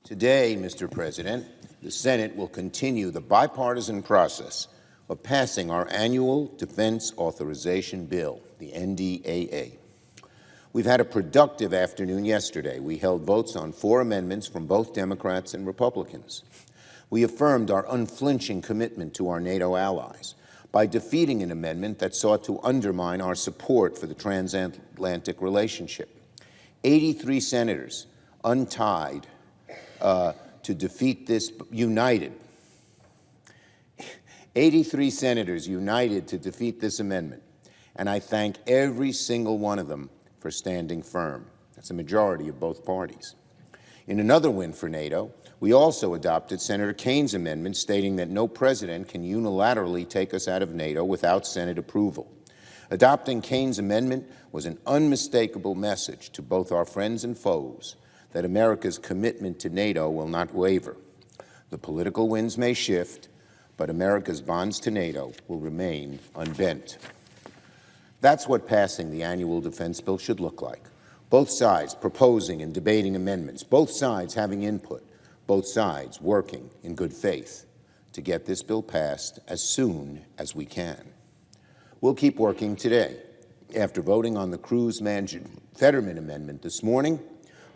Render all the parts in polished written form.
Today, Mr. President, the Senate will continue the bipartisan process of passing our annual Defense Authorization Bill, the NDAA. We've had a productive afternoon yesterday. We held votes on 4 amendments from both Democrats and Republicans. We affirmed our unflinching commitment to our NATO allies by defeating an amendment that sought to undermine our support for the transatlantic relationship. 83 senators untied to defeat this, united. 83 senators united to defeat this amendment, and I thank every single one of them for standing firm. That's a majority of both parties. In another win for NATO, we also adopted Senator Kane's amendment stating that no president can unilaterally take us out of NATO without Senate approval. Adopting Kane's amendment was an unmistakable message to both our friends and foes that America's commitment to NATO will not waver. The political winds may shift, but America's bonds to NATO will remain unbent. That's what passing the annual defense bill should look like. Both sides proposing and debating amendments, both sides having input, both sides working in good faith to get this bill passed as soon as we can. We'll keep working today. After voting on the Cruz-Fetterman amendment this morning,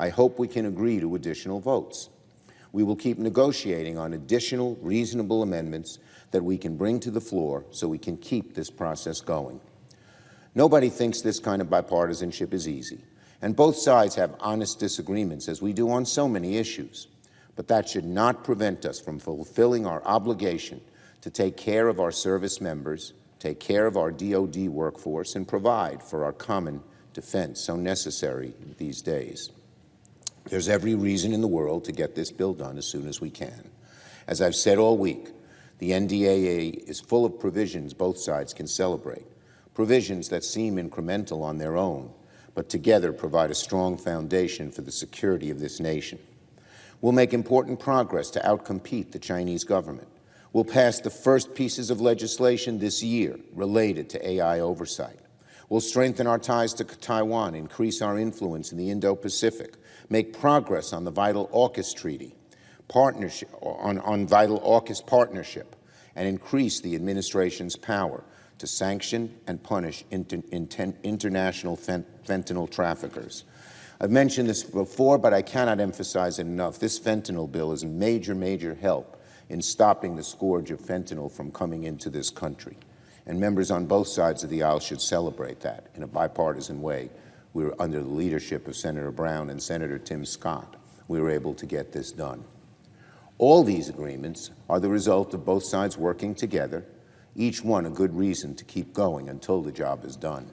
I hope we can agree to additional votes. We will keep negotiating on additional reasonable amendments that we can bring to the floor so we can keep this process going. Nobody thinks this kind of bipartisanship is easy, and both sides have honest disagreements, as we do on so many issues. But that should not prevent us from fulfilling our obligation to take care of our service members, take care of our DoD workforce, and provide for our common defense so necessary these days. There's every reason in the world to get this bill done as soon as we can. As I've said all week, the NDAA is full of provisions both sides can celebrate, provisions that seem incremental on their own, but together provide a strong foundation for the security of this nation. We'll make important progress to outcompete the Chinese government. We'll pass the first pieces of legislation this year related to AI oversight. We'll strengthen our ties to Taiwan, increase our influence in the Indo-Pacific, make progress on the Vital AUKUS Treaty, on Vital AUKUS Partnership, and increase the administration's power to sanction and punish international fentanyl traffickers. I've mentioned this before, but I cannot emphasize it enough. This fentanyl bill is a major, major help in stopping the scourge of fentanyl from coming into this country. And members on both sides of the aisle should celebrate that in a bipartisan way. We were under the leadership of Senator Brown and Senator Tim Scott. We were able to get this done. All these agreements are the result of both sides working together, each one a good reason to keep going until the job is done.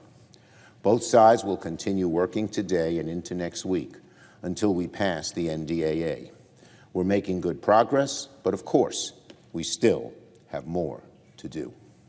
Both sides will continue working today and into next week until we pass the NDAA. We're making good progress, but of course, we still have more to do.